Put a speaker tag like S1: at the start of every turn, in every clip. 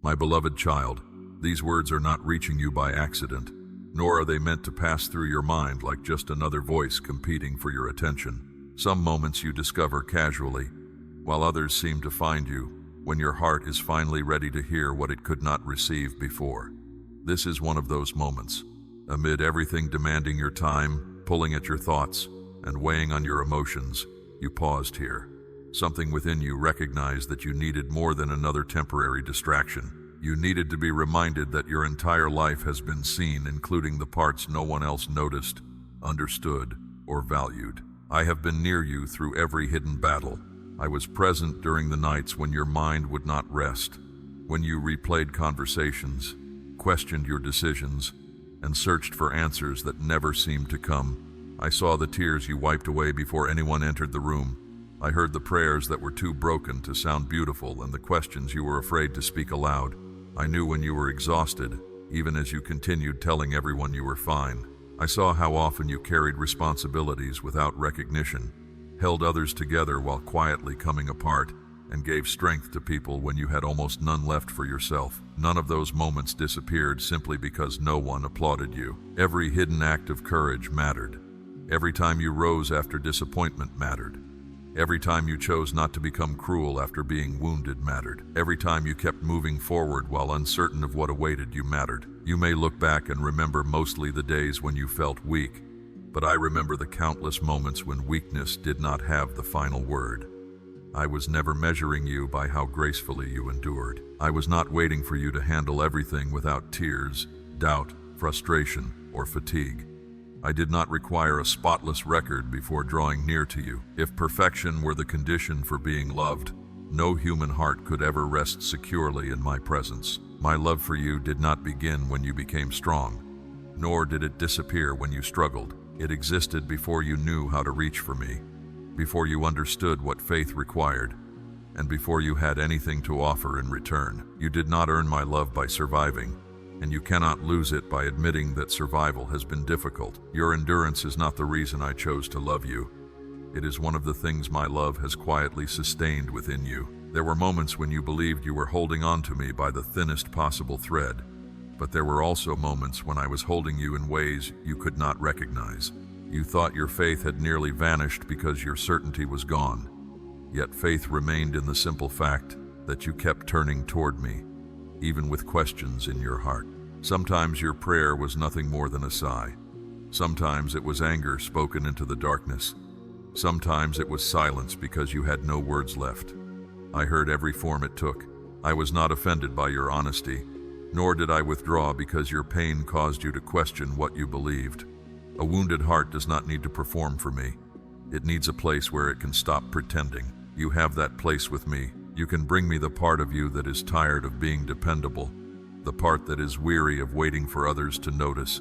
S1: My beloved child, these words are not reaching you by accident, nor are they meant to pass through your mind like just another voice competing for your attention. Some moments you discover casually, while others seem to find you when your heart is finally ready to hear what it could not receive before. This is one of those moments. Amid everything demanding your time, pulling at your thoughts, and weighing on your emotions, you paused here. Something within you recognized that you needed more than another temporary distraction. You needed to be reminded that your entire life has been seen, including the parts no one else noticed, understood, or valued. I have been near you through every hidden battle. I was present during the nights when your mind would not rest, when you replayed conversations, questioned your decisions, and searched for answers that never seemed to come. I saw the tears you wiped away before anyone entered the room. I heard the prayers that were too broken to sound beautiful and the questions you were afraid to speak aloud. I knew when you were exhausted, even as you continued telling everyone you were fine. I saw how often you carried responsibilities without recognition, held others together while quietly coming apart, and gave strength to people when you had almost none left for yourself. None of those moments disappeared simply because no one applauded you. Every hidden act of courage mattered. Every time you rose after disappointment mattered. Every time you chose not to become cruel after being wounded mattered. Every time you kept moving forward while uncertain of what awaited you mattered. You may look back and remember mostly the days when you felt weak, but I remember the countless moments when weakness did not have the final word. I was never measuring you by how gracefully you endured. I was not waiting for you to handle everything without tears, doubt, frustration, or fatigue. I did not require a spotless record before drawing near to you. If perfection were the condition for being loved, no human heart could ever rest securely in my presence. My love for you did not begin when you became strong, nor did it disappear when you struggled. It existed before you knew how to reach for me, before you understood what faith required, and before you had anything to offer in return. You did not earn my love by surviving, and you cannot lose it by admitting that survival has been difficult. Your endurance is not the reason I chose to love you. It is one of the things my love has quietly sustained within you. There were moments when you believed you were holding on to me by the thinnest possible thread, but there were also moments when I was holding you in ways you could not recognize. You thought your faith had nearly vanished because your certainty was gone, yet faith remained in the simple fact that you kept turning toward me, even with questions in your heart. Sometimes your prayer was nothing more than a sigh. Sometimes it was anger spoken into the darkness. Sometimes it was silence because you had no words left. I heard every form it took. I was not offended by your honesty, nor did I withdraw because your pain caused you to question what you believed. A wounded heart does not need to perform for me. It needs a place where it can stop pretending. You have that place with me. You can bring me the part of you that is tired of being dependable, the part that is weary of waiting for others to notice,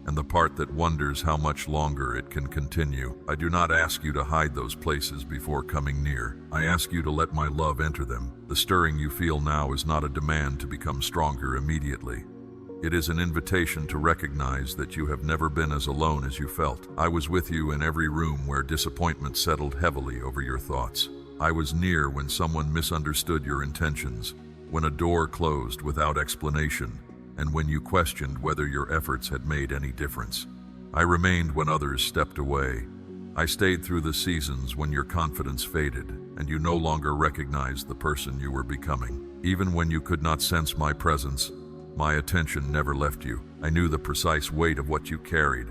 S1: and the part that wonders how much longer it can continue. I do not ask you to hide those places before coming near. I ask you to let my love enter them. The stirring you feel now is not a demand to become stronger immediately. It is an invitation to recognize that you have never been as alone as you felt. I was with you in every room where disappointment settled heavily over your thoughts. I was near when someone misunderstood your intentions, when a door closed without explanation, and when you questioned whether your efforts had made any difference. I remained when others stepped away. I stayed through the seasons when your confidence faded, and you no longer recognized the person you were becoming. Even when you could not sense my presence, my attention never left you. I knew the precise weight of what you carried,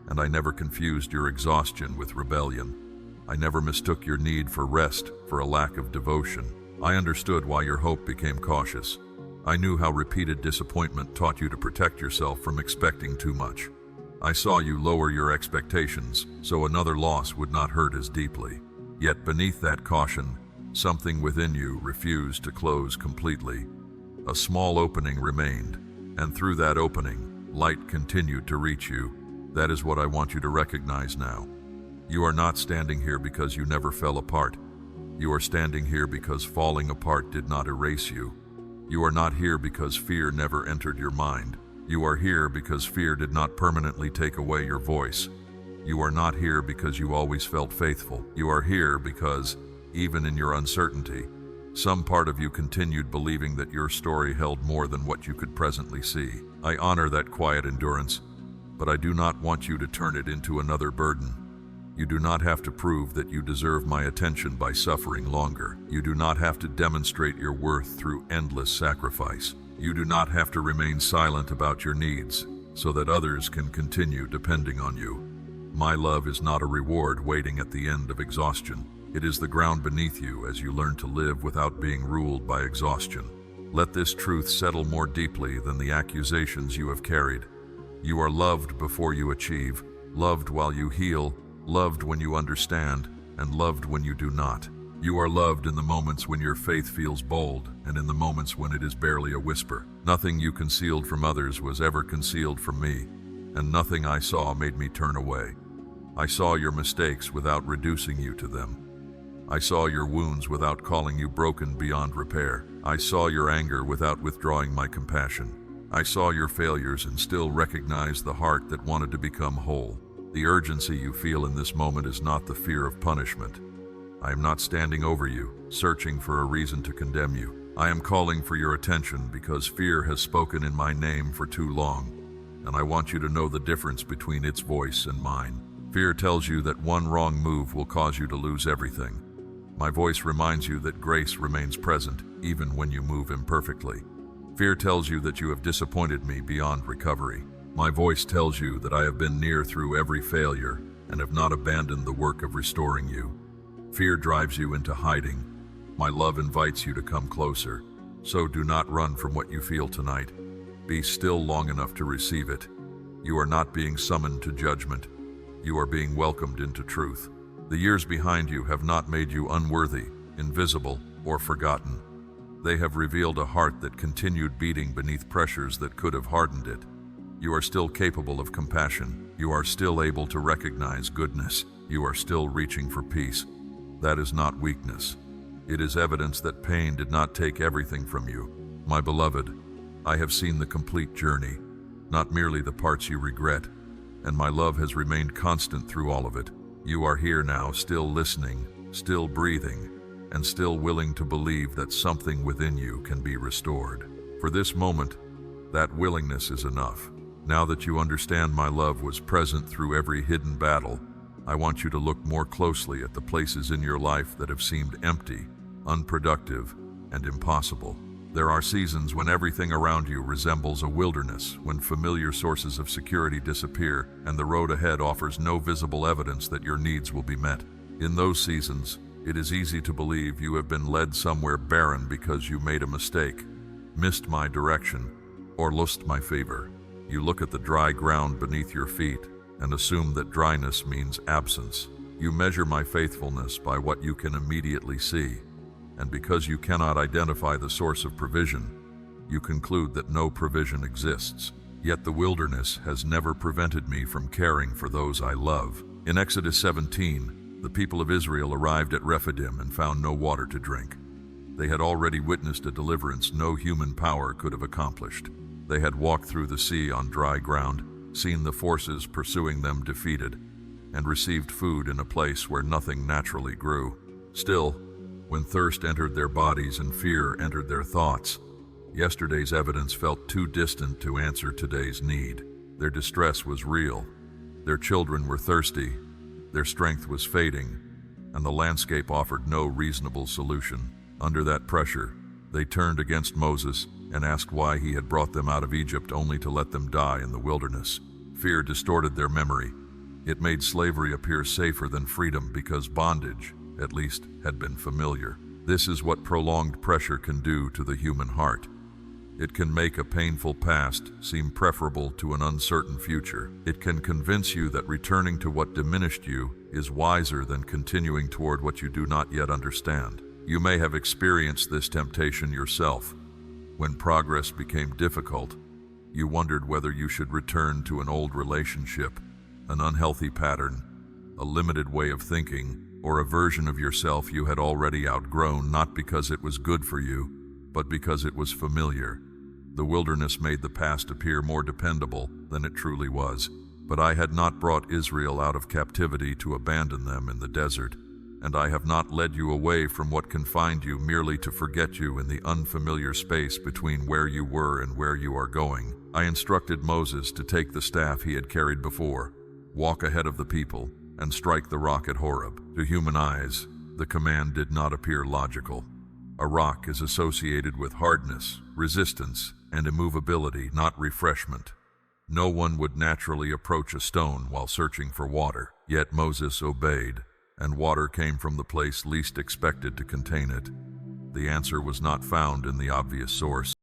S1: and I never confused your exhaustion with rebellion. I never mistook your need for rest for a lack of devotion. I understood why your hope became cautious. I knew how repeated disappointment taught you to protect yourself from expecting too much. I saw you lower your expectations so another loss would not hurt as deeply. Yet beneath that caution, something within you refused to close completely. A small opening remained, and through that opening, light continued to reach you. That is what I want you to recognize now. You are not standing here because you never fell apart. You are standing here because falling apart did not erase you. You are not here because fear never entered your mind. You are here because fear did not permanently take away your voice. You are not here because you always felt faithful. You are here because, even in your uncertainty, Some part of you continued believing that your story held more than what you could presently see. I honor that quiet endurance, but I do not want you to turn it into another burden. You do not have to prove that you deserve my attention by suffering longer. You do not have to demonstrate your worth through endless sacrifice. You do not have to remain silent about your needs so that others can continue depending on you. My love is not a reward waiting at the end of exhaustion. It is the ground beneath you as you learn to live without being ruled by exhaustion. Let this truth settle more deeply than the accusations you have carried. You are loved before you achieve, loved while you heal, loved when you understand, and loved when you do not. You are loved in the moments when your faith feels bold, and in the moments when it is barely a whisper. Nothing you concealed from others was ever concealed from me, and nothing I saw made me turn away. I saw your mistakes without reducing you to them. I saw your wounds without calling you broken beyond repair. I saw your anger without withdrawing my compassion. I saw your failures and still recognized the heart that wanted to become whole. The urgency you feel in this moment is not the fear of punishment. I am not standing over you, searching for a reason to condemn you. I am calling for your attention because fear has spoken in my name for too long, and I want you to know the difference between its voice and mine. Fear tells you that one wrong move will cause you to lose everything. My voice reminds you that grace remains present, even when you move imperfectly. Fear tells you that you have disappointed me beyond recovery. My voice tells you that I have been near through every failure and have not abandoned the work of restoring you. Fear drives you into hiding. My love invites you to come closer. So do not run from what you feel tonight. Be still long enough to receive it. You are not being summoned to judgment. You are being welcomed into truth. The years behind you have not made you unworthy, invisible, or forgotten. They have revealed a heart that continued beating beneath pressures that could have hardened it. You are still capable of compassion. You are still able to recognize goodness. You are still reaching for peace. That is not weakness. It is evidence that pain did not take everything from you. My beloved, I have seen the complete journey, not merely the parts you regret, and my love has remained constant through all of it. You are here now, still listening, still breathing, and still willing to believe that something within you can be restored. For this moment, that willingness is enough. Now that you understand my love was present through every hidden battle, I want you to look more closely at the places in your life that have seemed empty, unproductive, and impossible. There are seasons when everything around you resembles a wilderness, when familiar sources of security disappear and the road ahead offers no visible evidence that your needs will be met. In those seasons, it is easy to believe you have been led somewhere barren because you made a mistake, missed my direction, or lost my favor. You look at the dry ground beneath your feet and assume that dryness means absence. You measure my faithfulness by what you can immediately see, and because you cannot identify the source of provision, you conclude that no provision exists. Yet the wilderness has never prevented me from caring for those I love. In Exodus 17, the people of Israel arrived at Rephidim and found no water to drink. They had already witnessed a deliverance no human power could have accomplished. They had walked through the sea on dry ground, seen the forces pursuing them defeated, and received food in a place where nothing naturally grew. Still, when thirst entered their bodies and fear entered their thoughts, yesterday's evidence felt too distant to answer today's need. Their distress was real. Their children were thirsty. Their strength was fading, and the landscape offered no reasonable solution. Under that pressure, they turned against Moses and asked why he had brought them out of Egypt only to let them die in the wilderness. Fear distorted their memory. It made slavery appear safer than freedom because bondage, at least, had been familiar. This is what prolonged pressure can do to the human heart. It can make a painful past seem preferable to an uncertain future. It can convince you that returning to what diminished you is wiser than continuing toward what you do not yet understand. You may have experienced this temptation yourself. When progress became difficult, you wondered whether you should return to an old relationship, an unhealthy pattern, a limited way of thinking, or a version of yourself you had already outgrown, not because it was good for you, but because it was familiar. The wilderness made the past appear more dependable than it truly was. But I had not brought Israel out of captivity to abandon them in the desert, and I have not led you away from what confined you merely to forget you in the unfamiliar space between where you were and where you are going. I instructed Moses to take the staff he had carried before, walk ahead of the people, and strike the rock at Horeb. To human eyes, the command did not appear logical. A rock is associated with hardness, resistance, and immovability, not refreshment. No one would naturally approach a stone while searching for water, yet Moses obeyed, and water came from the place least expected to contain it. The answer was not found in the obvious source.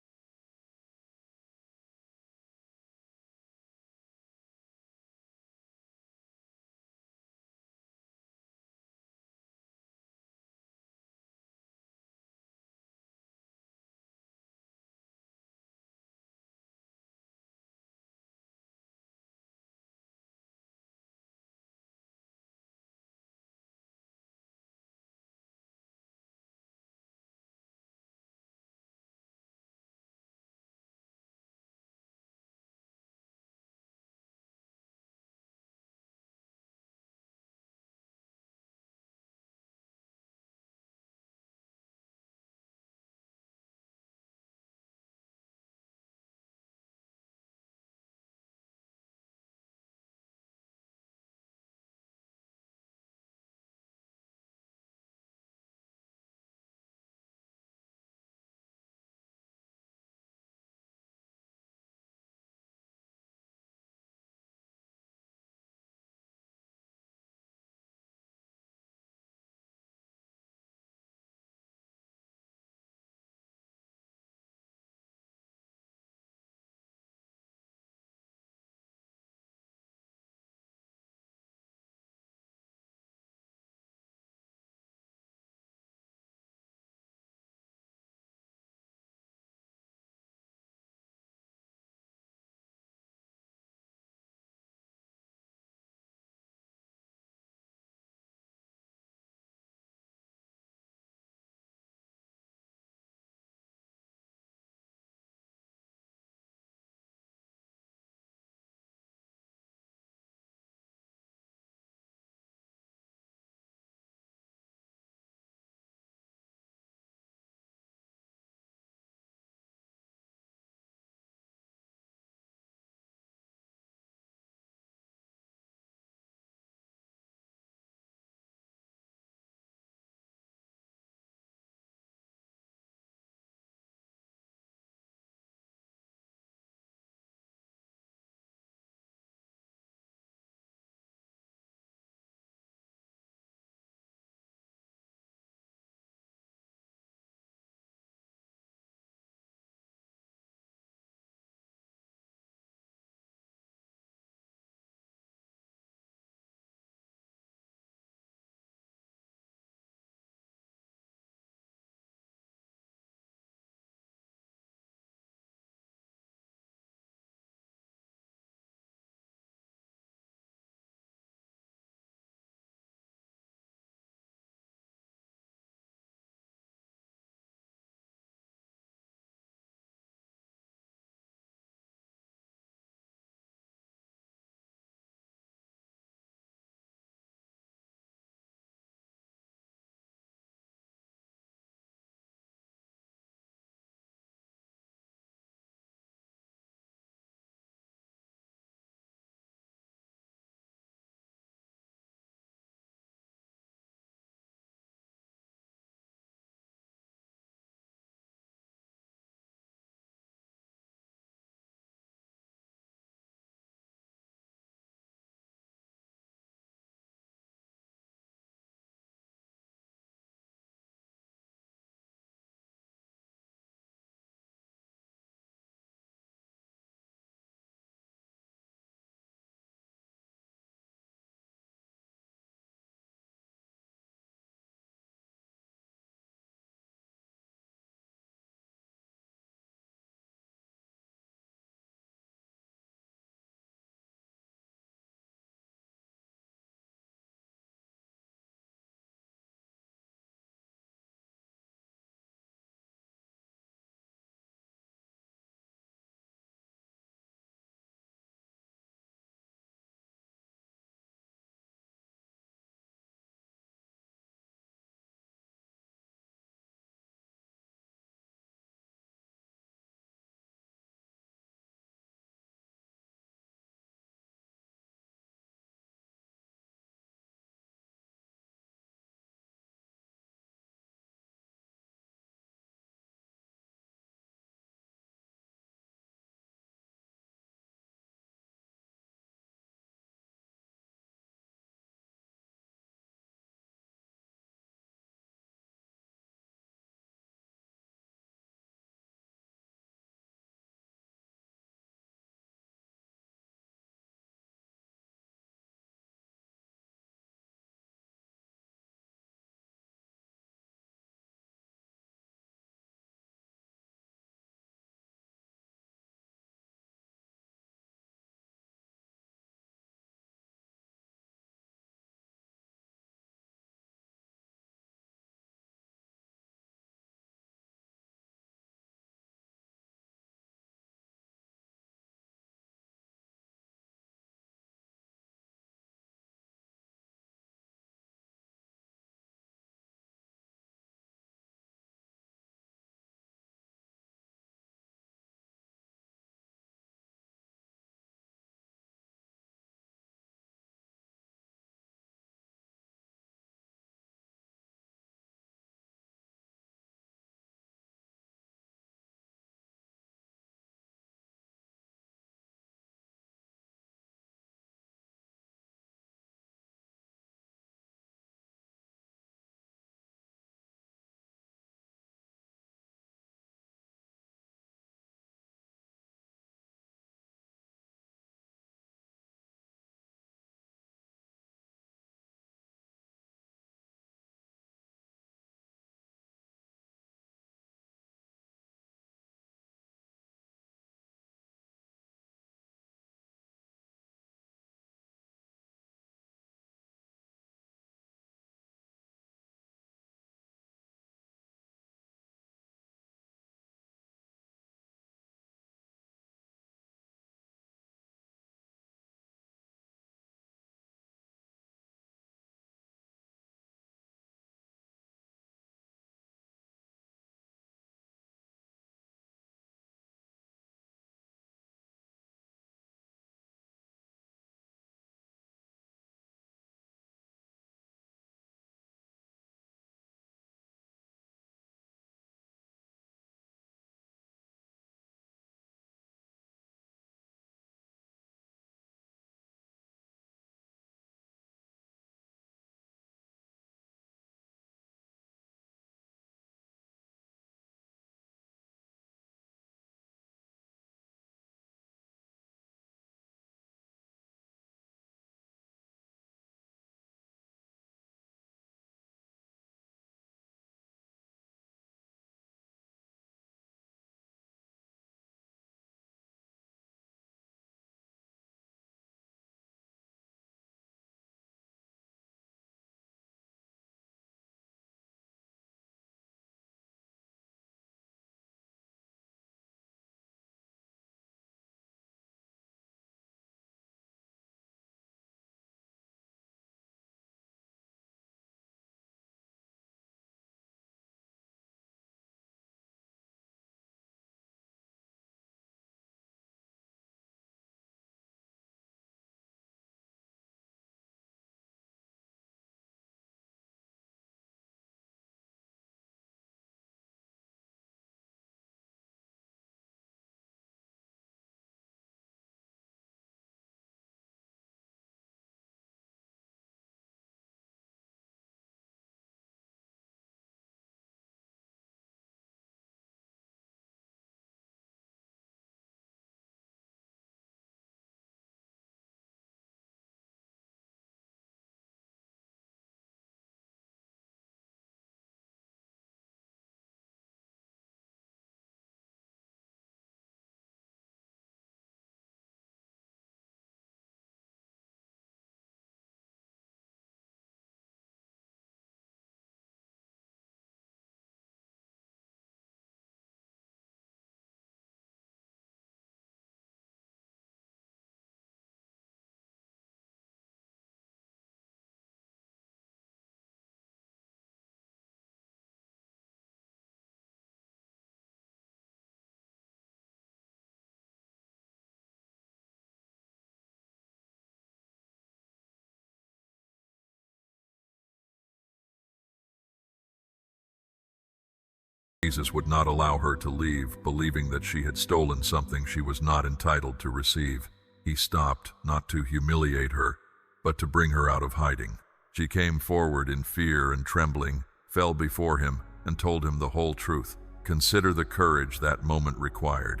S1: Jesus would not allow her to leave, believing that she had stolen something she was not entitled to receive. He stopped, not to humiliate her, but to bring her out of hiding. She came forward in fear and trembling, fell before him, and told him the whole truth. Consider the courage that moment required.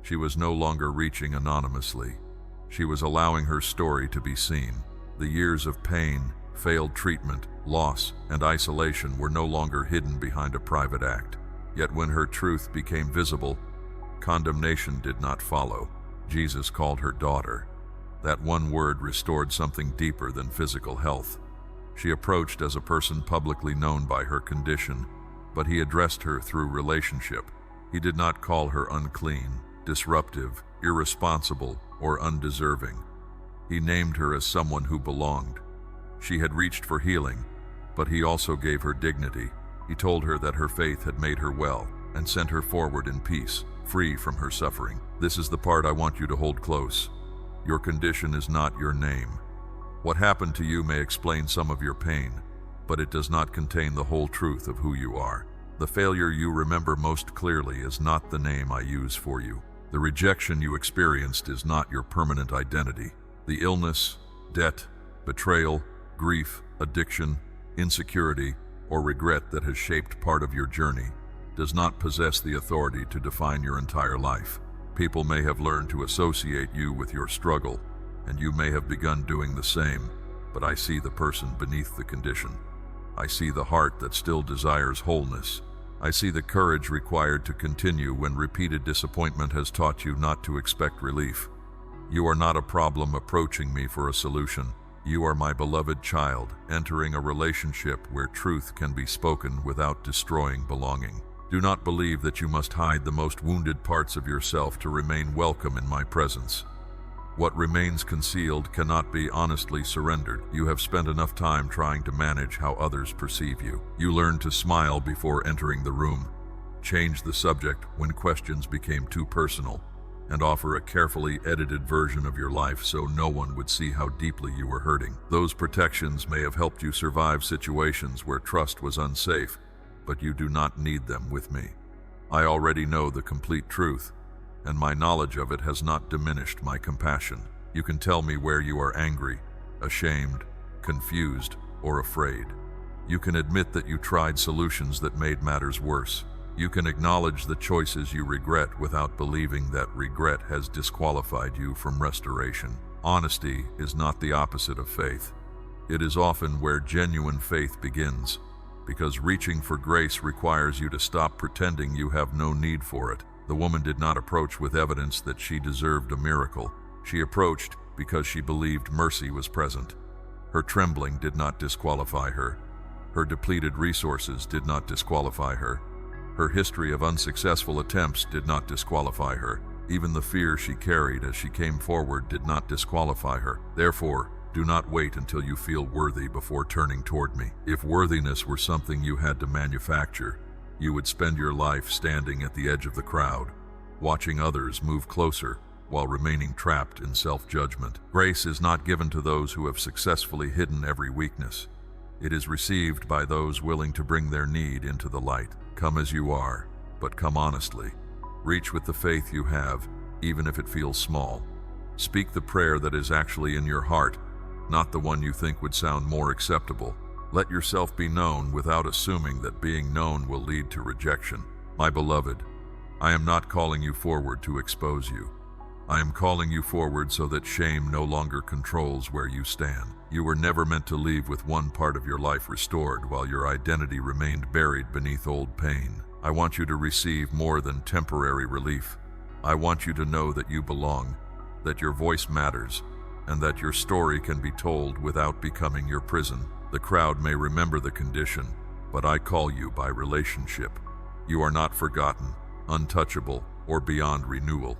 S1: She was no longer reaching anonymously. She was allowing her story to be seen. The years of pain, failed treatment, loss, and isolation were no longer hidden behind a private act. Yet when her truth became visible, condemnation did not follow. Jesus called her daughter. That one word restored something deeper than physical health. She approached as a person publicly known by her condition, but he addressed her through relationship. He did not call her unclean, disruptive, irresponsible, or undeserving. He named her as someone who belonged. She had reached for healing, but he also gave her dignity. He told her that her faith had made her well and sent her forward in peace, free from her suffering. This is the part I want you to hold close. Your condition is not your name. What happened to you may explain some of your pain, but it does not contain the whole truth of who you are. The failure you remember most clearly is not the name I use for you. The rejection you experienced is not your permanent identity. The illness, debt, betrayal, grief, addiction, insecurity, or regret that has shaped part of your journey does not possess the authority to define your entire life. People may have learned to associate you with your struggle, and you may have begun doing the same, but I see the person beneath the condition. I see the heart that still desires wholeness. I see the courage required to continue when repeated disappointment has taught you not to expect relief. You are not a problem approaching me for a solution. You are my beloved child, entering a relationship where truth can be spoken without destroying belonging. Do not believe that you must hide the most wounded parts of yourself to remain welcome in my presence. What remains concealed cannot be honestly surrendered. You have spent enough time trying to manage how others perceive you. You learned to smile before entering the room, change the subject when questions became too personal, and offer a carefully edited version of your life so no one would see how deeply you were hurting. Those protections may have helped you survive situations where trust was unsafe, but you do not need them with me. I already know the complete truth, and my knowledge of it has not diminished my compassion. You can tell me where you are angry, ashamed, confused, or afraid. You can admit that you tried solutions that made matters worse. You can acknowledge the choices you regret without believing that regret has disqualified you from restoration. Honesty is not the opposite of faith. It is often where genuine faith begins, because reaching for grace requires you to stop pretending you have no need for it. The woman did not approach with evidence that she deserved a miracle. She approached because she believed mercy was present. Her trembling did not disqualify her. Her depleted resources did not disqualify her. Her history of unsuccessful attempts did not disqualify her. Even the fear she carried as she came forward did not disqualify her. Therefore, do not wait until you feel worthy before turning toward me. If worthiness were something you had to manufacture, you would spend your life standing at the edge of the crowd, watching others move closer while remaining trapped in self-judgment. Grace is not given to those who have successfully hidden every weakness. It is received by those willing to bring their need into the light. Come as you are, but come honestly. Reach with the faith you have, even if it feels small. Speak the prayer that is actually in your heart, not the one you think would sound more acceptable. Let yourself be known without assuming that being known will lead to rejection. My beloved, I am not calling you forward to expose you. I am calling you forward so that shame no longer controls where you stand. You were never meant to leave with one part of your life restored while your identity remained buried beneath old pain. I want you to receive more than temporary relief. I want you to know that you belong, that your voice matters, and that your story can be told without becoming your prison. The crowd may remember the condition, but I call you by relationship. You are not forgotten, untouchable, or beyond renewal.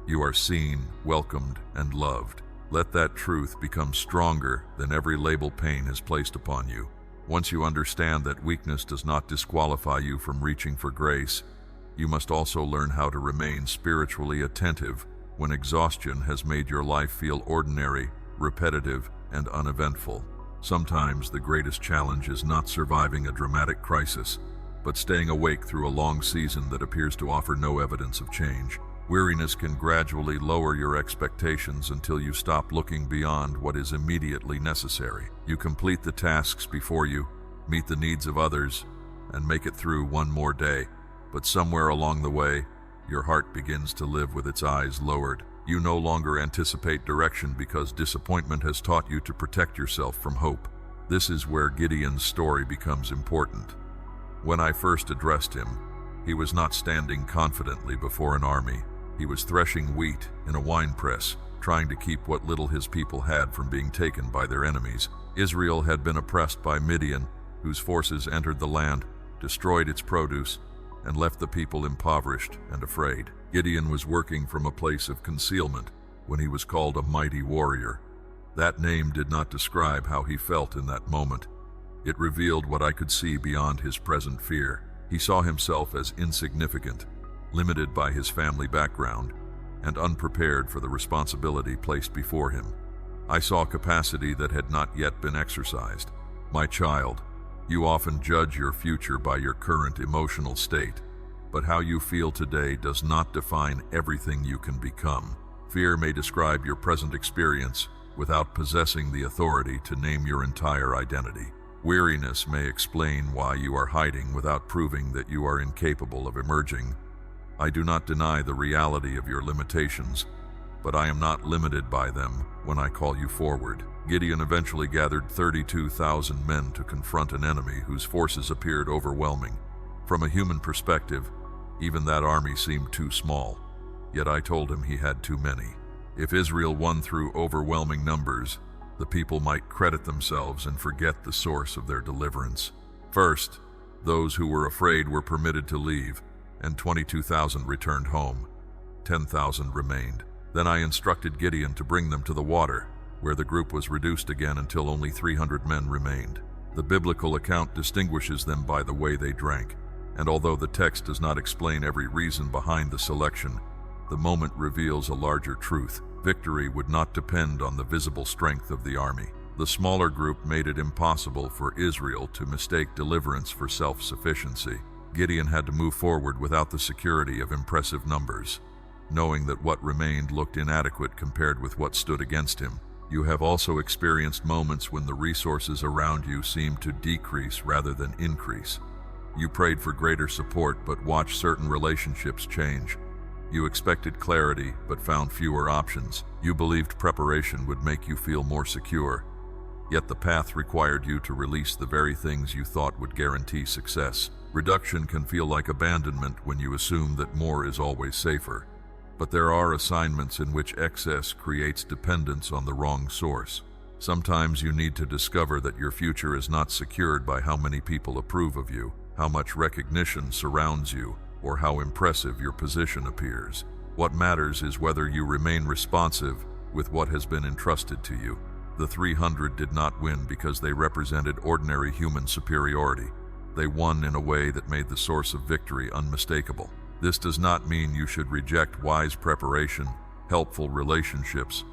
S1: You are seen, welcomed, and loved. Let that truth become stronger than every label pain has placed upon you. Once you understand that weakness does not disqualify you from reaching for grace, you must also learn how to remain spiritually attentive when exhaustion has made your life feel ordinary, repetitive, and uneventful. Sometimes the greatest challenge is not surviving a dramatic crisis, but staying awake through a long season that appears to offer no evidence of change. Weariness can gradually lower your expectations until you stop looking beyond what is immediately necessary. You complete the tasks before you, meet the needs of others, and make it through one more day. But somewhere along the way, your heart begins to live with its eyes lowered. You no longer anticipate direction because disappointment has taught you to protect yourself from hope. This is where Gideon's story becomes important. When I first addressed him, he was not standing confidently before an army. He was threshing wheat in a winepress, trying to keep what little his people had from being taken by their enemies. Israel had been oppressed by Midian, whose forces entered the land, destroyed its produce, and left the people impoverished and afraid. Gideon was working from a place of concealment when he was called a mighty warrior. That name did not describe how he felt in that moment. It revealed what I could see beyond his present fear. He saw himself as insignificant, limited by his family background, and unprepared for the responsibility placed before him. I saw capacity that had not yet been exercised. My child, you often judge your future by your current emotional state, but how you feel today does not define everything you can become. Fear may describe your present experience without possessing the authority to name your entire identity. Weariness may explain why you are hiding without proving that you are incapable of emerging. I do not deny the reality of your limitations, but I am not limited by them when I call you forward. Gideon eventually gathered 32,000 men to confront an enemy whose forces appeared overwhelming. From a human perspective, even that army seemed too small, yet I told him he had too many. If Israel won through overwhelming numbers, the people might credit themselves and forget the source of their deliverance. First, those who were afraid were permitted to leave, and 22,000 returned home. 10,000 remained. Then I instructed Gideon to bring them to the water, where the group was reduced again until only 300 men remained. The biblical account distinguishes them by the way they drank, and although the text does not explain every reason behind the selection, the moment reveals a larger truth. Victory would not depend on the visible strength of the army. The smaller group made it impossible for Israel to mistake deliverance for self-sufficiency. Gideon had to move forward without the security of impressive numbers, knowing that what remained looked inadequate compared with what stood against him. You have also experienced moments when the resources around you seemed to decrease rather than increase. You prayed for greater support but watched certain relationships change. You expected clarity but found fewer options. You believed preparation would make you feel more secure, yet the path required you to release the very things you thought would guarantee success. Reduction can feel like abandonment when you assume that more is always safer. But there are assignments in which excess creates dependence on the wrong source. Sometimes you need to discover that your future is not secured by how many people approve of you, how much recognition surrounds you, or how impressive your position appears. What matters is whether you remain responsive with what has been entrusted to you. The 300 did not win because they represented ordinary human superiority. They won in a way that made the source of victory unmistakable. This does not mean you should reject wise preparation, helpful relationships,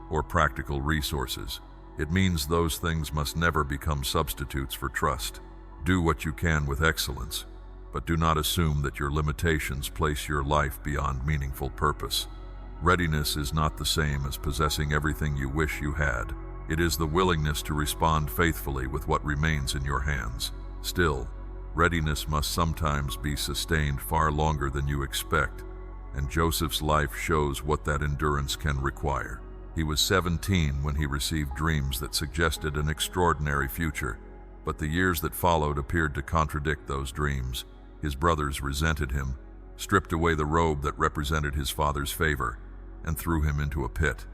S1: or practical resources. It means those things must never become substitutes for trust. Do what you can with excellence, but do not assume that your limitations place your life beyond meaningful purpose. Readiness is not the same as possessing everything you wish you had. It is the willingness to respond faithfully with what remains in your hands. Still, readiness must sometimes be sustained far longer than you expect, and Joseph's life shows what that endurance can require. He was 17 when he received dreams that suggested an extraordinary future, but the years that followed appeared to contradict those dreams. His brothers resented him, stripped away the robe that represented his father's favor, and threw him into a pit.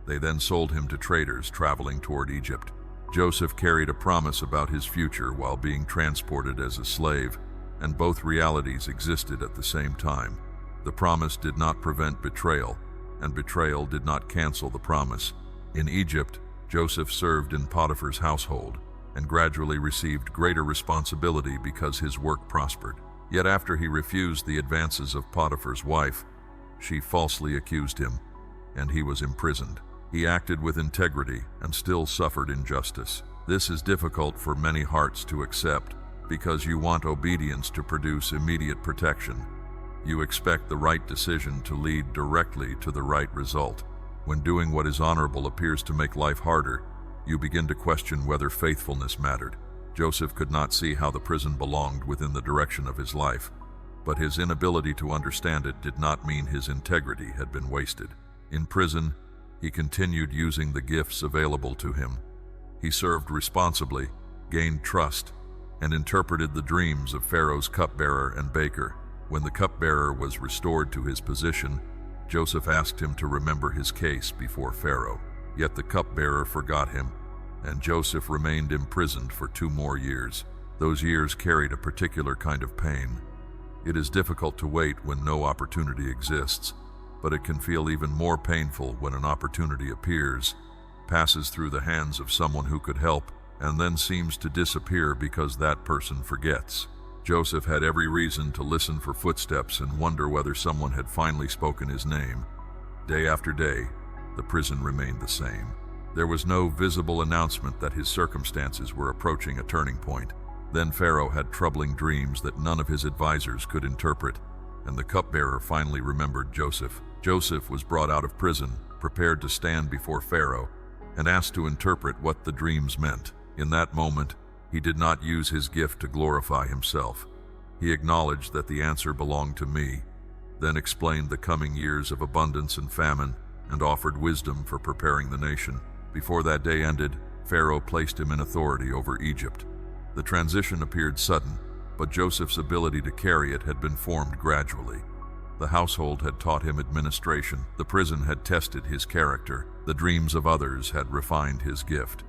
S1: They then sold him to traders traveling toward Egypt. Joseph carried a promise about his future while being transported as a slave, and both realities existed at the same time. The promise did not prevent betrayal, and betrayal did not cancel the promise. In Egypt, Joseph served in Potiphar's household and gradually received greater responsibility because his work prospered. Yet after he refused the advances of Potiphar's wife, she falsely accused him, and he was imprisoned. He acted with integrity and still suffered injustice. This is difficult for many hearts to accept because you want obedience to produce immediate protection. You expect the right decision to lead directly to the right result. When doing what is honorable appears to make life harder, you begin to question whether faithfulness mattered. Joseph could not see how the prison belonged within the direction of his life, but his inability to understand it did not mean his integrity had been wasted. In prison, he continued using the gifts available to him. He served responsibly, gained trust, and interpreted the dreams of Pharaoh's cupbearer and baker. When the cupbearer was restored to his position, Joseph asked him to remember his case before Pharaoh. Yet the cupbearer forgot him, and Joseph remained imprisoned for 2 more years. Those years carried a particular kind of pain. It is difficult to wait when no opportunity exists, but it can feel even more painful when an opportunity appears, passes through the hands of someone who could help, and then seems to disappear because that person forgets. Joseph had every reason to listen for footsteps and wonder whether someone had finally spoken his name. Day after day, the prison remained the same. There was no visible announcement that his circumstances were approaching a turning point. Then Pharaoh had troubling dreams that none of his advisors could interpret, and the cupbearer finally remembered Joseph. Joseph was brought out of prison, prepared to stand before Pharaoh, and asked to interpret what the dreams meant. In that moment, he did not use his gift to glorify himself. He acknowledged that the answer belonged to me, then explained the coming years of abundance and famine, and offered wisdom for preparing the nation. Before that day ended, Pharaoh placed him in authority over Egypt. The transition appeared sudden, but Joseph's ability to carry it had been formed gradually. The household had taught him administration, the prison had tested his character, the dreams of others had refined his gift.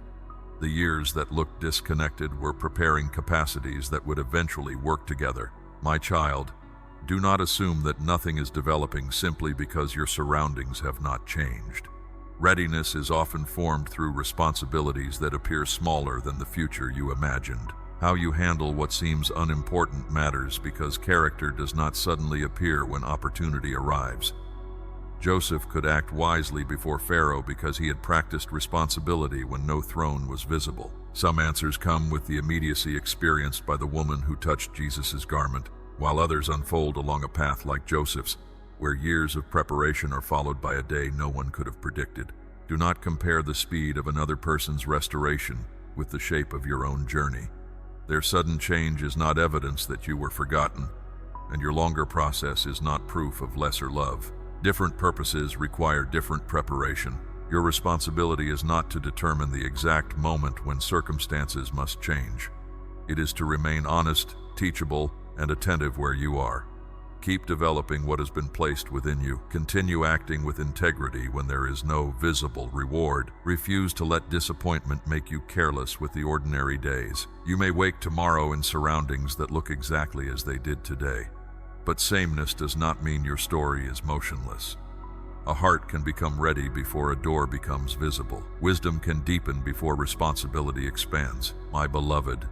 S1: The years that looked disconnected were preparing capacities that would eventually work together. My child, do not assume that nothing is developing simply because your surroundings have not changed. Readiness is often formed through responsibilities that appear smaller than the future you imagined. How you handle what seems unimportant matters because character does not suddenly appear when opportunity arrives. Joseph could act wisely before Pharaoh because he had practiced responsibility when no throne was visible. Some answers come with the immediacy experienced by the woman who touched Jesus' garment, while others unfold along a path like Joseph's, where years of preparation are followed by a day no one could have predicted. Do not compare the speed of another person's restoration with the shape of your own journey. Their sudden change is not evidence that you were forgotten, and your longer process is not proof of lesser love. Different purposes require different preparation. Your responsibility is not to determine the exact moment when circumstances must change. It is to remain honest, teachable, and attentive where you are. Keep developing what has been placed within you. Continue acting with integrity when there is no visible reward. Refuse to let disappointment make you careless with the ordinary days. You may wake tomorrow in surroundings that look exactly as they did today. But sameness does not mean your story is motionless. A heart can become ready before a door becomes visible. Wisdom can deepen before responsibility expands. My beloved,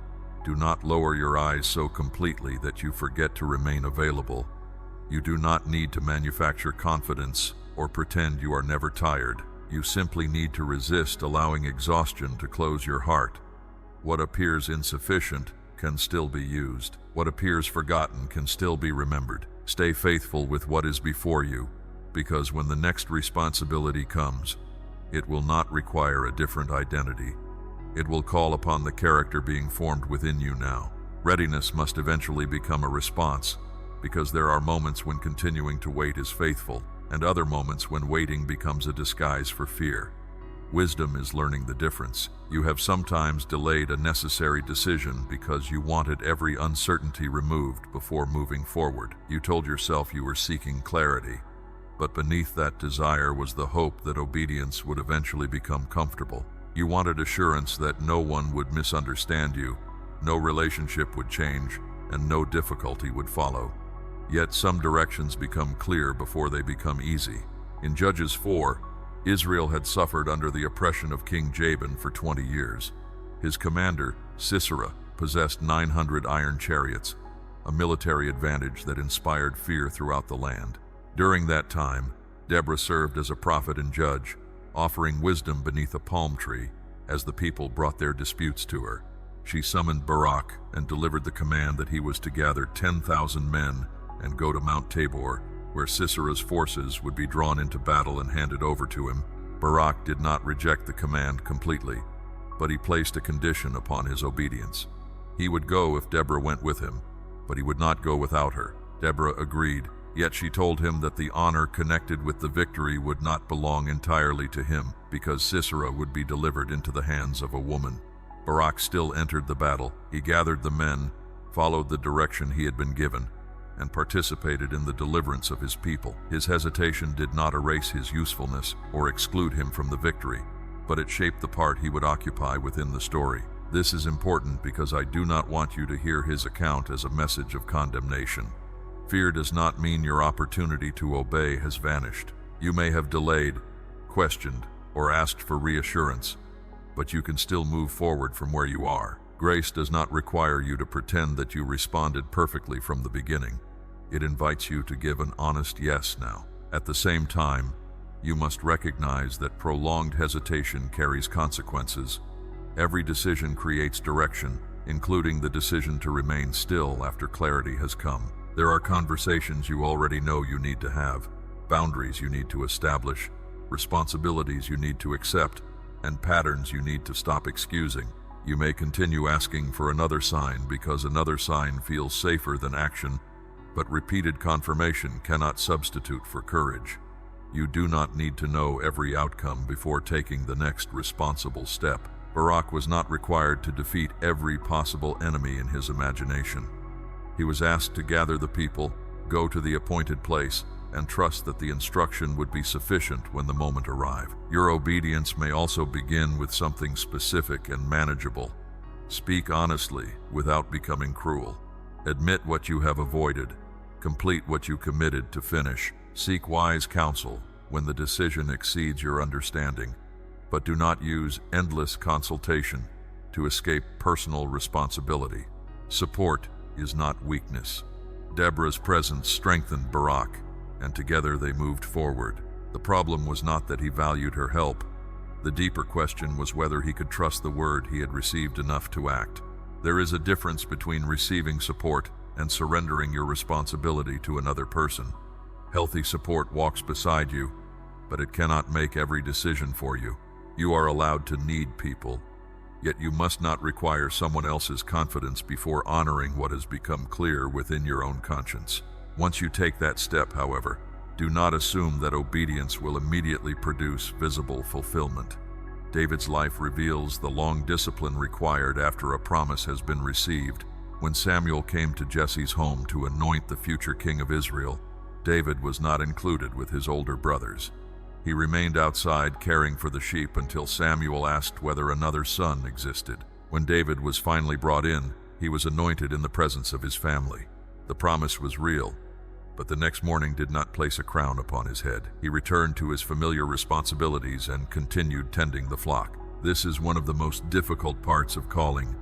S1: do not lower your eyes so completely that you forget to remain available. You do not need to manufacture confidence or pretend you are never tired. You simply need to resist allowing exhaustion to close your heart. What appears insufficient can still be used. What appears forgotten can still be remembered. Stay faithful with what is before you, because when the next responsibility comes, it will not require a different identity. It will call upon the character being formed within you now. Readiness must eventually become a response, because there are moments when continuing to wait is faithful, and other moments when waiting becomes a disguise for fear. Wisdom is learning the difference. You have sometimes delayed a necessary decision because you wanted every uncertainty removed before moving forward. You told yourself you were seeking clarity, but beneath that desire was the hope that obedience would eventually become comfortable. You wanted assurance that no one would misunderstand you, no relationship would change, and no difficulty would follow. Yet some directions become clear before they become easy. In Judges 4, Israel had suffered under the oppression of King Jabin for 20 years. His commander, Sisera, possessed 900 iron chariots, a military advantage that inspired fear throughout the land. During that time, Deborah served as a prophet and judge, offering wisdom beneath a palm tree as the people brought their disputes to her. She summoned Barak and delivered the command that he was to gather 10,000 men and go to Mount Tabor, where Sisera's forces would be drawn into battle and handed over to him. Barak did not reject the command completely, but he placed a condition upon his obedience. He would go if Deborah went with him, but he would not go without her. Deborah agreed, yet she told him that the honor connected with the victory would not belong entirely to him, because Sisera would be delivered into the hands of a woman. Barak still entered the battle. He gathered the men, followed the direction he had been given, and participated in the deliverance of his people. His hesitation did not erase his usefulness or exclude him from the victory, but it shaped the part he would occupy within the story. This is important because I do not want you to hear his account as a message of condemnation. Fear does not mean your opportunity to obey has vanished. You may have delayed, questioned, or asked for reassurance, but you can still move forward from where you are. Grace does not require you to pretend that you responded perfectly from the beginning. It invites you to give an honest yes now. At the same time, you must recognize that prolonged hesitation carries consequences. Every decision creates direction, including the decision to remain still after clarity has come. There are conversations you already know you need to have, boundaries you need to establish, responsibilities you need to accept, and patterns you need to stop excusing. You may continue asking for another sign because another sign feels safer than action, but repeated confirmation cannot substitute for courage. You do not need to know every outcome before taking the next responsible step. Barak was not required to defeat every possible enemy in his imagination. He was asked to gather the people, go to the appointed place, and trust that the instruction would be sufficient when the moment arrived. Your obedience may also begin with something specific and manageable. Speak honestly without becoming cruel. Admit what you have avoided. Complete what you committed to finish. Seek wise counsel when the decision exceeds your understanding, but do not use endless consultation to escape personal responsibility. Support is not weakness. Deborah's presence strengthened Barak, and together they moved forward. The problem was not that he valued her help. The deeper question was whether he could trust the word he had received enough to act. There is a difference between receiving support and surrendering your responsibility to another person. Healthy support walks beside you, but it cannot make every decision for you. You are allowed to need people, yet you must not require someone else's confidence before honoring what has become clear within your own conscience. Once you take that step, however, do not assume that obedience will immediately produce visible fulfillment. David's life reveals the long discipline required after a promise has been received. When Samuel came to Jesse's home to anoint the future king of Israel, David was not included with his older brothers. He remained outside caring for the sheep until Samuel asked whether another son existed. When David was finally brought in, he was anointed in the presence of his family. The promise was real, but the next morning did not place a crown upon his head. He returned to his familiar responsibilities and continued tending the flock. This is one of the most difficult parts of calling,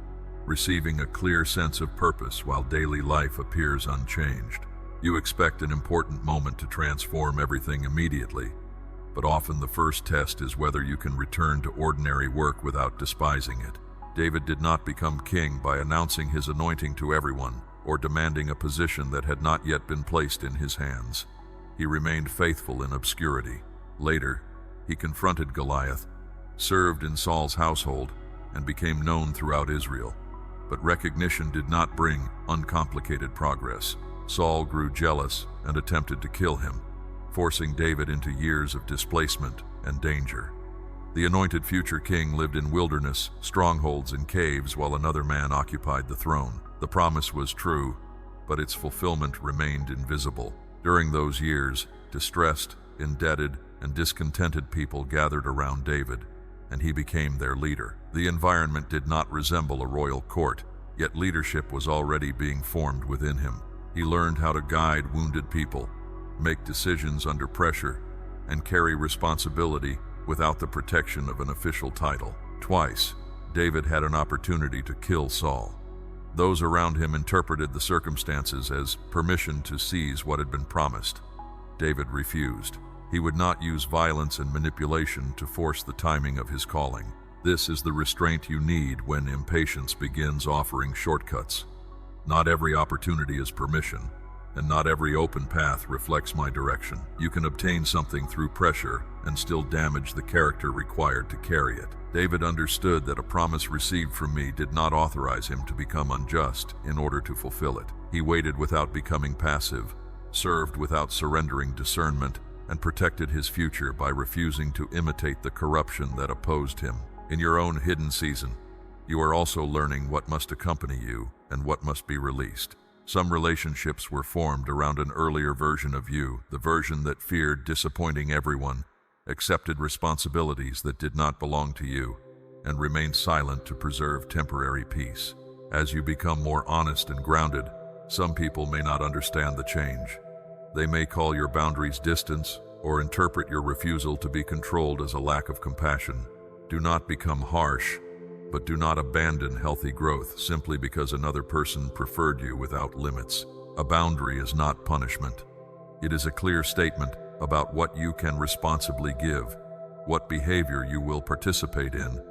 S1: receiving a clear sense of purpose while daily life appears unchanged. You expect an important moment to transform everything immediately, but often the first test is whether you can return to ordinary work without despising it. David did not become king by announcing his anointing to everyone or demanding a position that had not yet been placed in his hands. He remained faithful in obscurity. Later, he confronted Goliath, served in Saul's household, and became known throughout Israel. But recognition did not bring uncomplicated progress. Saul grew jealous and attempted to kill him, forcing David into years of displacement and danger. The anointed future king lived in wilderness, strongholds, and caves while another man occupied the throne. The promise was true, but its fulfillment remained invisible. During those years, distressed, indebted, and discontented people gathered around David, and he became their leader. The environment did not resemble a royal court, yet leadership was already being formed within him. He learned how to guide wounded people, make decisions under pressure, and carry responsibility without the protection of an official title. Twice, David had an opportunity to kill Saul. Those around him interpreted the circumstances as permission to seize what had been promised. David refused. He would not use violence and manipulation to force the timing of his calling. This is the restraint you need when impatience begins offering shortcuts. Not every opportunity is permission, and not every open path reflects my direction. You can obtain something through pressure and still damage the character required to carry it. David understood that a promise received from me did not authorize him to become unjust in order to fulfill it. He waited without becoming passive, served without surrendering discernment, and protected his future by refusing to imitate the corruption that opposed him. In your own hidden season, you are also learning what must accompany you and what must be released. Some relationships were formed around an earlier version of you, the version that feared disappointing everyone, accepted responsibilities that did not belong to you, and remained silent to preserve temporary peace. As you become more honest and grounded, some people may not understand the change. They may call your boundaries distance or interpret your refusal to be controlled as a lack of compassion. Do not become harsh, but do not abandon healthy growth simply because another person preferred you without limits. A boundary is not punishment. It is a clear statement about what you can responsibly give, what behavior you will participate in,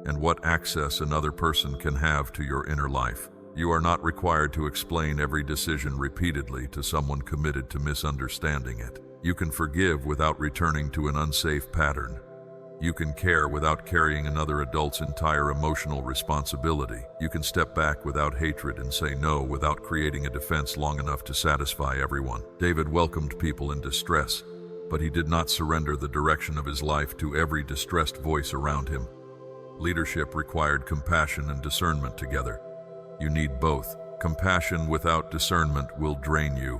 S1: and what access another person can have to your inner life. You are not required to explain every decision repeatedly to someone committed to misunderstanding it. You can forgive without returning to an unsafe pattern. You can care without carrying another adult's entire emotional responsibility. You can step back without hatred and say no without creating a defense long enough to satisfy everyone. David welcomed people in distress, but he did not surrender the direction of his life to every distressed voice around him. Leadership required compassion and discernment together. You need both. Compassion without discernment will drain you,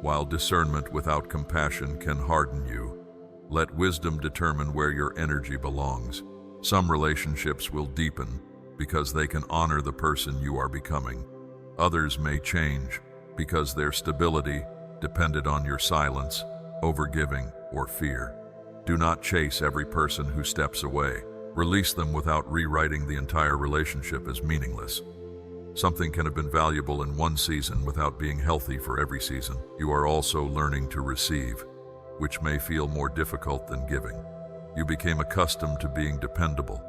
S1: while discernment without compassion can harden you. Let wisdom determine where your energy belongs. Some relationships will deepen because they can honor the person you are becoming. Others may change because their stability depended on your silence, overgiving, or fear. Do not chase every person who steps away. Release them without rewriting the entire relationship as meaningless. Something can have been valuable in one season without being healthy for every season. You are also learning to receive, which may feel more difficult than giving. You became accustomed to being dependable,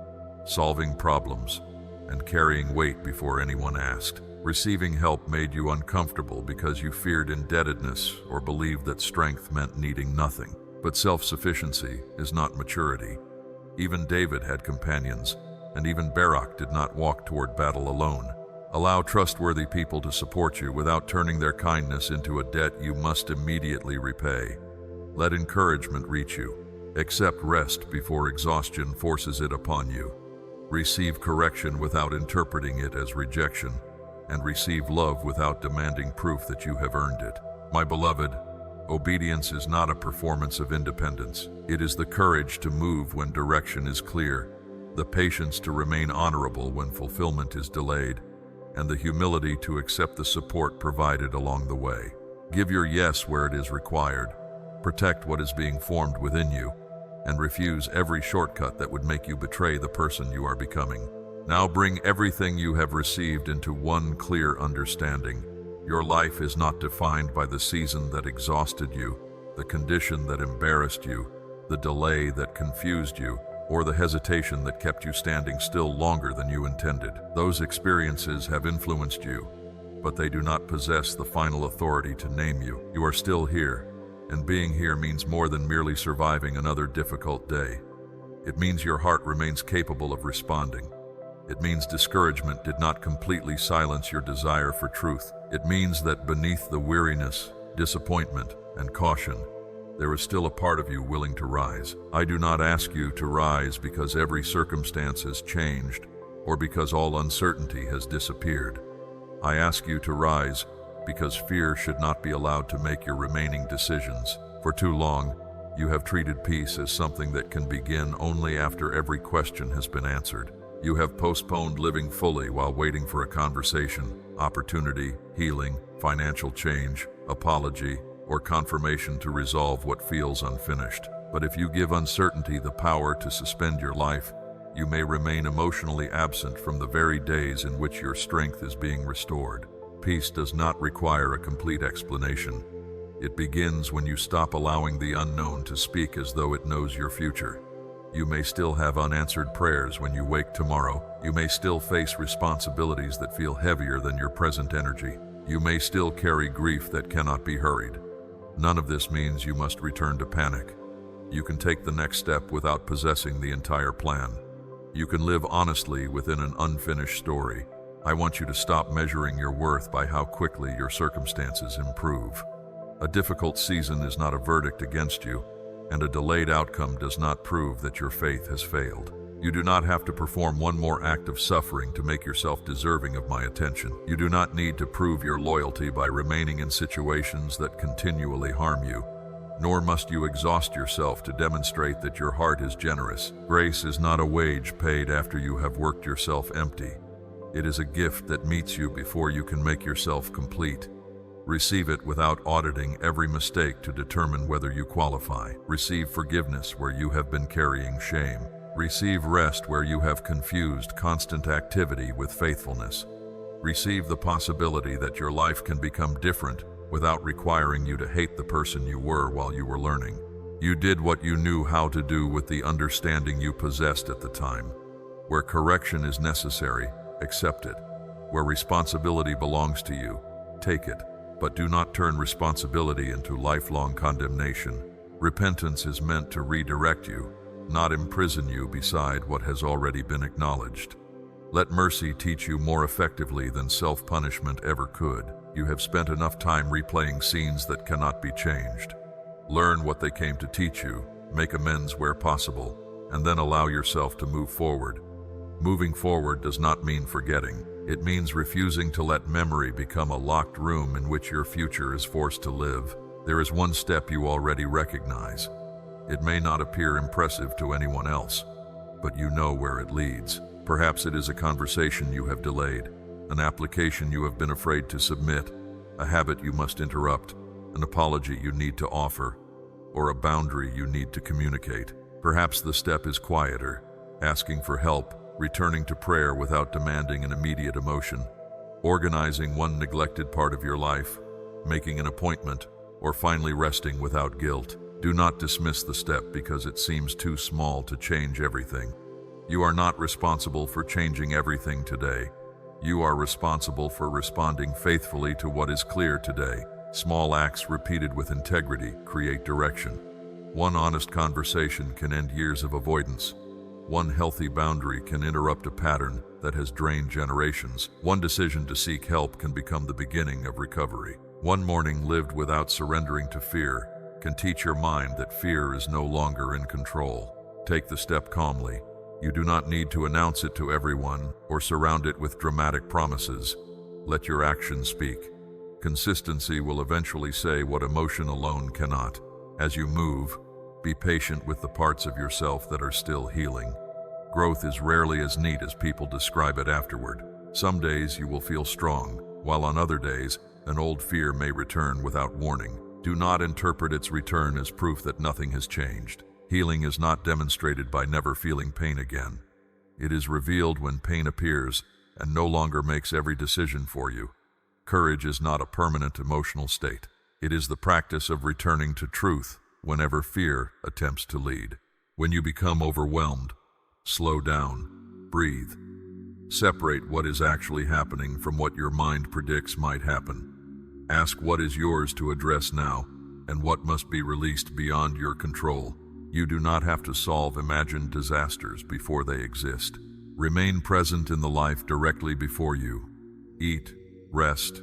S1: solving problems, and carrying weight before anyone asked. Receiving help made you uncomfortable because you feared indebtedness or believed that strength meant needing nothing. But self-sufficiency is not maturity. Even David had companions, and even Barak did not walk toward battle alone. Allow trustworthy people to support you without turning their kindness into a debt you must immediately repay. Let encouragement reach you. Accept rest before exhaustion forces it upon you. Receive correction without interpreting it as rejection, and receive love without demanding proof that you have earned it. My beloved, obedience is not a performance of independence. It is the courage to move when direction is clear, the patience to remain honorable when fulfillment is delayed, and the humility to accept the support provided along the way. Give your yes where it is required. Protect what is being formed within you, and refuse every shortcut that would make you betray the person you are becoming. Now bring everything you have received into one clear understanding. Your life is not defined by the season that exhausted you, the condition that embarrassed you, the delay that confused you, or the hesitation that kept you standing still longer than you intended. Those experiences have influenced you, but they do not possess the final authority to name you. You are still here, and being here means more than merely surviving another difficult day. It means your heart remains capable of responding. It means discouragement did not completely silence your desire for truth. It means that beneath the weariness, disappointment, and caution, there is still a part of you willing to rise. I do not ask you to rise because every circumstance has changed or because all uncertainty has disappeared. I ask you to rise because fear should not be allowed to make your remaining decisions. For too long, you have treated peace as something that can begin only after every question has been answered. You have postponed living fully while waiting for a conversation, opportunity, healing, financial change, apology, or confirmation to resolve what feels unfinished. But if you give uncertainty the power to suspend your life, you may remain emotionally absent from the very days in which your strength is being restored. Peace does not require a complete explanation. It begins when you stop allowing the unknown to speak as though it knows your future. You may still have unanswered prayers when you wake tomorrow. You may still face responsibilities that feel heavier than your present energy. You may still carry grief that cannot be hurried. None of this means you must return to panic. You can take the next step without possessing the entire plan. You can live honestly within an unfinished story. I want you to stop measuring your worth by how quickly your circumstances improve. A difficult season is not a verdict against you, and a delayed outcome does not prove that your faith has failed. You do not have to perform one more act of suffering to make yourself deserving of my attention. You do not need to prove your loyalty by remaining in situations that continually harm you, nor must you exhaust yourself to demonstrate that your heart is generous. Grace is not a wage paid after you have worked yourself empty. It is a gift that meets you before you can make yourself complete. Receive it without auditing every mistake to determine whether you qualify. Receive forgiveness where you have been carrying shame. Receive rest where you have confused constant activity with faithfulness. Receive the possibility that your life can become different without requiring you to hate the person you were while you were learning. You did what you knew how to do with the understanding you possessed at the time. Where correction is necessary, accept it. Where responsibility belongs to you, take it. But do not turn responsibility into lifelong condemnation. Repentance is meant to redirect you, not imprison you beside what has already been acknowledged. Let mercy teach you more effectively than self-punishment ever could. You have spent enough time replaying scenes that cannot be changed. Learn what they came to teach you, make amends where possible, and then allow yourself to move forward. Moving forward does not mean forgetting. It means refusing to let memory become a locked room in which your future is forced to live. There is one step you already recognize. It may not appear impressive to anyone else, but you know where it leads. Perhaps it is a conversation you have delayed, an application you have been afraid to submit, a habit you must interrupt, an apology you need to offer, or a boundary you need to communicate. Perhaps the step is quieter, asking for help, returning to prayer without demanding an immediate emotion, organizing one neglected part of your life, making an appointment, or finally resting without guilt. Do not dismiss the step because it seems too small to change everything. You are not responsible for changing everything today. You are responsible for responding faithfully to what is clear today. Small acts repeated with integrity create direction. One honest conversation can end years of avoidance. One healthy boundary can interrupt a pattern that has drained generations. One decision to seek help can become the beginning of recovery. One morning lived without surrendering to fear can teach your mind that fear is no longer in control. Take the step calmly. You do not need to announce it to everyone or surround it with dramatic promises. Let your actions speak. Consistency will eventually say what emotion alone cannot. As you move, be patient with the parts of yourself that are still healing. Growth is rarely as neat as people describe it afterward. Some days you will feel strong, while on other days, an old fear may return without warning. Do not interpret its return as proof that nothing has changed. Healing is not demonstrated by never feeling pain again. It is revealed when pain appears and no longer makes every decision for you. Courage is not a permanent emotional state. It is the practice of returning to truth whenever fear attempts to lead. When you become overwhelmed, slow down, breathe. Separate what is actually happening from what your mind predicts might happen. Ask what is yours to address now and what must be released beyond your control. You do not have to solve imagined disasters before they exist. Remain present in the life directly before you. Eat, rest,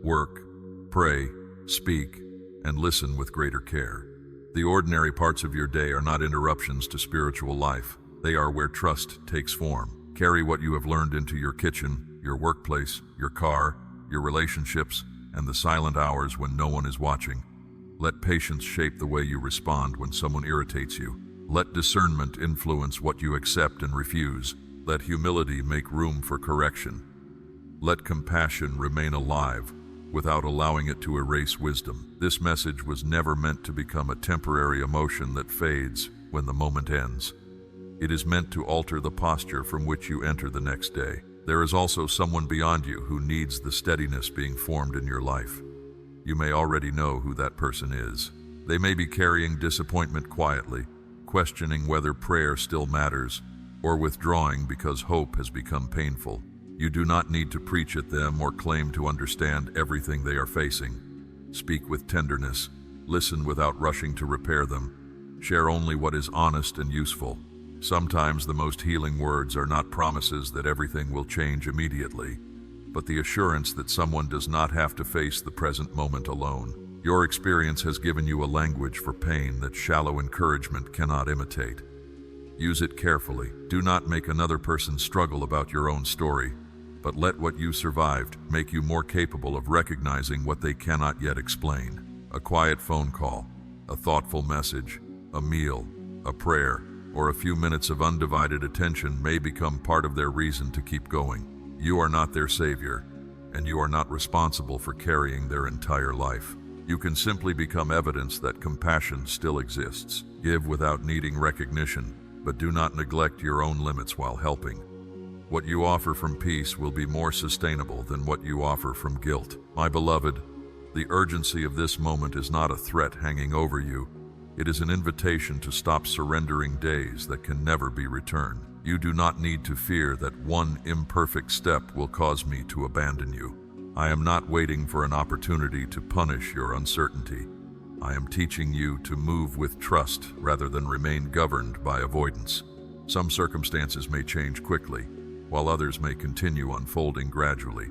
S1: work, pray, speak, and listen with greater care. The ordinary parts of your day are not interruptions to spiritual life. They are where trust takes form. Carry what you have learned into your kitchen, your workplace, your car, your relationships, and the silent hours when no one is watching. Let patience shape the way you respond when someone irritates you. Let discernment influence what you accept and refuse. Let humility make room for correction. Let compassion remain alive without allowing it to erase wisdom. This message was never meant to become a temporary emotion that fades when the moment ends. It is meant to alter the posture from which you enter the next day. There is also someone beyond you who needs the steadiness being formed in your life. You may already know who that person is. They may be carrying disappointment quietly, questioning whether prayer still matters, or withdrawing because hope has become painful. You do not need to preach at them or claim to understand everything they are facing. Speak with tenderness, listen without rushing to repair them, share only what is honest and useful. Sometimes the most healing words are not promises that everything will change immediately, but the assurance that someone does not have to face the present moment alone. Your experience has given you a language for pain that shallow encouragement cannot imitate. Use it carefully. Do not make another person struggle about your own story, but let what you survived make you more capable of recognizing what they cannot yet explain. A quiet phone call, a thoughtful message, a meal, a prayer, or a few minutes of undivided attention may become part of their reason to keep going. You are not their savior, and you are not responsible for carrying their entire life. You can simply become evidence that compassion still exists. Give without needing recognition, but do not neglect your own limits while helping. What you offer from peace will be more sustainable than what you offer from guilt. My beloved, the urgency of this moment is not a threat hanging over you. It is an invitation to stop surrendering days that can never be returned. You do not need to fear that one imperfect step will cause me to abandon you. I am not waiting for an opportunity to punish your uncertainty. I am teaching you to move with trust rather than remain governed by avoidance. Some circumstances may change quickly, while others may continue unfolding gradually.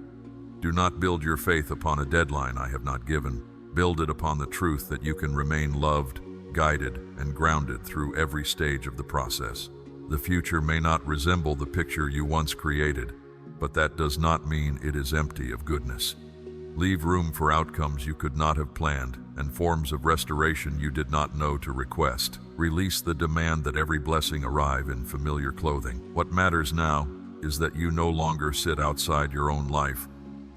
S1: Do not build your faith upon a deadline I have not given. Build it upon the truth that you can remain loved, guided, and grounded through every stage of the process. The future may not resemble the picture you once created, but that does not mean it is empty of goodness. Leave room for outcomes you could not have planned and forms of restoration you did not know to request. Release the demand that every blessing arrive in familiar clothing. What matters now is that you no longer sit outside your own life,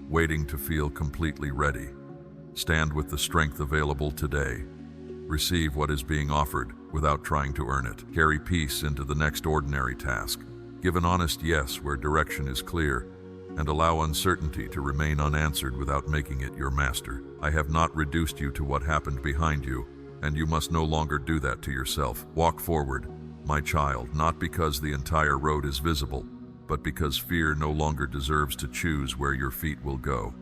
S1: waiting to feel completely ready. Stand with the strength available today. Receive what is being offered without trying to earn it. Carry peace into the next ordinary task. Give an honest yes where direction is clear, and allow uncertainty to remain unanswered without making it your master. I have not reduced you to what happened behind you, and you must no longer do that to yourself. Walk forward, my child, not because the entire road is visible, but because fear no longer deserves to choose where your feet will go.